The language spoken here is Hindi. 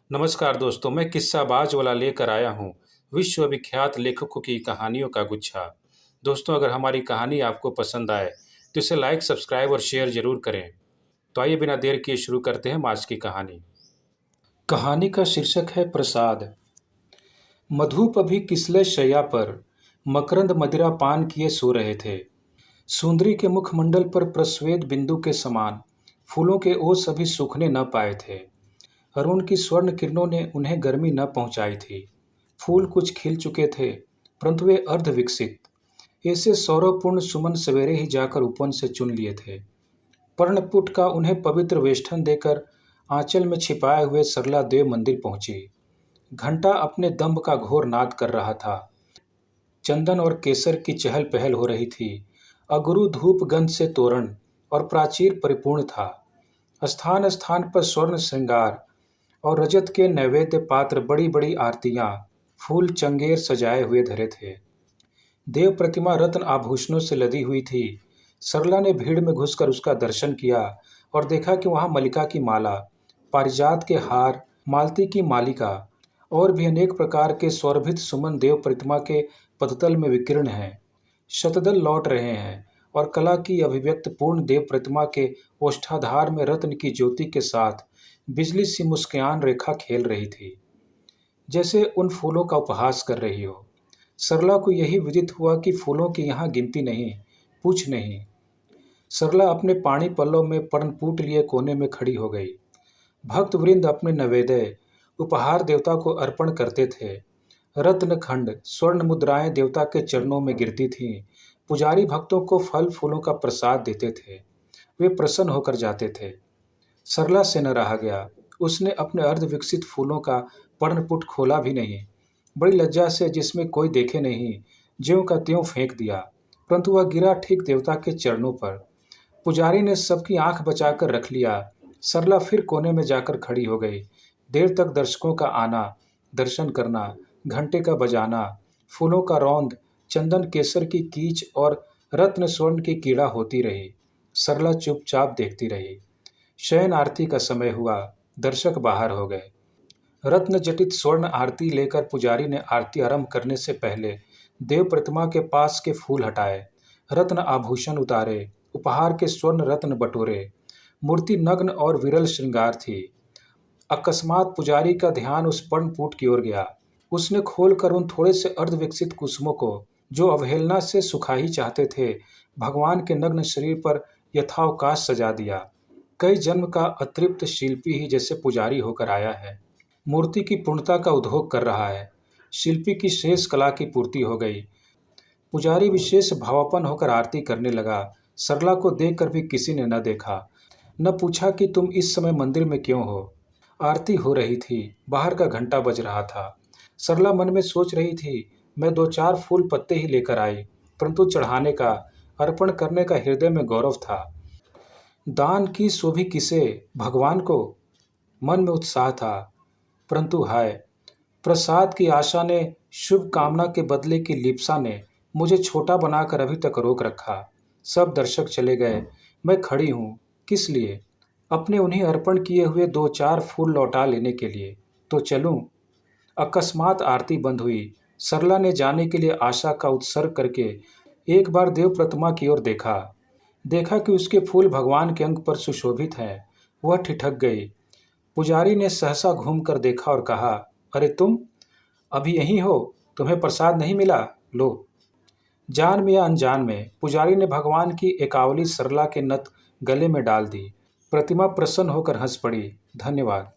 नमस्कार दोस्तों, मैं किस्साबाज वाला लेकर आया हूँ विश्वविख्यात लेखकों की कहानियों का गुच्छा। दोस्तों, अगर हमारी कहानी आपको पसंद आए तो इसे लाइक, सब्सक्राइब और शेयर जरूर करें। तो आइए बिना देर किए शुरू करते हैं आज की कहानी। कहानी का शीर्षक है प्रसाद। मधुप अभी किसले शैया पर मकरंद मदिरा पान किए सो रहे थे। सुंदरी के मुखमंडल पर प्रस्वेद बिंदु के समान फूलों के ओस अभी सूखने न पाए थे। अरुण की स्वर्ण किरणों ने उन्हें गर्मी न पहुंचाई थी। फूल कुछ खिल चुके थे, परंतु वे अर्ध विकसित। ऐसे सौरभपूर्ण सुमन सवेरे ही जाकर उपवन से चुन लिए थे। पर्णपुट का उन्हें पवित्र वेष्टन देकर आंचल में छिपाए हुए सरला देव मंदिर पहुंची। घंटा अपने दंभ का घोर नाद कर रहा था। चंदन और केसर की चहल पहल हो रही थी। अगुरु धूप गंध से तोरण और प्राचीर परिपूर्ण था। स्थान स्थान पर स्वर्ण श्रृंगार और रजत के नैवेद्य पात्र, बड़ी बड़ी आरतियां, फूल चंगेर सजाए हुए धरे थे। देव प्रतिमा रत्न आभूषणों से लदी हुई थी। सरला ने भीड़ में घुसकर उसका दर्शन किया और देखा कि वहां मल्लिका की माला, पारिजात के हार, मालती की मालिका और भी अनेक प्रकार के सौरभित सुमन देव प्रतिमा के पदतल में विकीर्ण हैं। शतदल लौट रहे हैं और कला की अभिव्यक्त पूर्ण देव प्रतिमा के ओष्ठाधार में रत्न की ज्योति के साथ बिजली सी मुस्कान रेखा खेल रही थी, जैसे उन फूलों का उपहास कर रही हो। सरला को यही विदित हुआ कि फूलों की यहाँ गिनती नहीं, पूछ नहीं। सरला अपने पाणी पल्लव में पर्णपूट लिए कोने में खड़ी हो गई। भक्त वृंद अपने नैवेद्य उपहार देवता को अर्पण करते थे। रत्न खंड, स्वर्ण मुद्राएं देवता के चरणों में गिरती थीं। पुजारी भक्तों को फल फूलों का प्रसाद देते थे। वे प्रसन्न होकर जाते थे। सरला से न रहा गया। उसने अपने अर्ध विकसित फूलों का पर्णपुट खोला भी नहीं। बड़ी लज्जा से, जिसमें कोई देखे नहीं, ज्यों का त्यों फेंक दिया, परंतु वह गिरा ठीक देवता के चरणों पर। पुजारी ने सबकी आंख बचाकर रख लिया। सरला फिर कोने में जाकर खड़ी हो गई। देर तक दर्शकों का आना, दर्शन करना, घंटे का बजाना, फूलों का रौंद, चंदन केसर की कीच और रत्न स्वर्ण की कीड़ा होती रही। सरला चुपचाप देखती रही। शयन आरती का समय हुआ। दर्शक बाहर हो गए। रत्न जटित स्वर्ण आरती लेकर पुजारी ने आरती आरंभ करने से पहले देव प्रतिमा के पास के फूल हटाए, रत्न आभूषण उतारे, उपहार के स्वर्ण रत्न बटोरे। मूर्ति नग्न और विरल श्रृंगार थी। अकस्मात पुजारी का ध्यान उस पर्णपूट की ओर गया। उसने खोलकर उन थोड़े से अर्ध विकसित कुसुमों को, जो अवहेलना से सुखा ही चाहते थे, भगवान के नग्न शरीर पर यथावकाश सजा दिया। कई जन्म का अतृप्त शिल्पी ही जैसे पुजारी होकर आया है। मूर्ति की पूर्णता का उद्भोग कर रहा है। शिल्पी की शेष कला की पूर्ति हो गई। पुजारी विशेष भावापन्न होकर आरती करने लगा। सरला को देखकर भी किसी ने न देखा, न पूछा कि तुम इस समय मंदिर में क्यों हो। आरती हो रही थी। बाहर का घंटा बज रहा था। सरला मन में सोच रही थी, मैं 2-4 फूल पत्ते ही लेकर आई, परंतु चढ़ाने का, अर्पण करने का हृदय में गौरव था। दान की सो भी किसे, भगवान को। मन में उत्साह था, परंतु हाय, प्रसाद की आशा ने, शुभ कामना के बदले की लिप्सा ने मुझे छोटा बनाकर अभी तक रोक रखा। सब दर्शक चले गए। मैं खड़ी हूँ, किस लिए? अपने उन्हीं अर्पण किए हुए 2-4 फूल लौटा लेने के लिए। तो चलूं? अकस्मात आरती बंद हुई। सरला ने जाने के लिए आशा का उत्सर्ग करके एक बार देव प्रतिमा की ओर देखा। देखा कि उसके फूल भगवान के अंग पर सुशोभित हैं। वह ठिठक गई। पुजारी ने सहसा घूमकर देखा और कहा, अरे तुम अभी यहीं हो? तुम्हें प्रसाद नहीं मिला? लो। जान में या अनजान में पुजारी ने भगवान की एकावली सरला के नथ गले में डाल दी। प्रतिमा प्रसन्न होकर हंस पड़ी। धन्यवाद।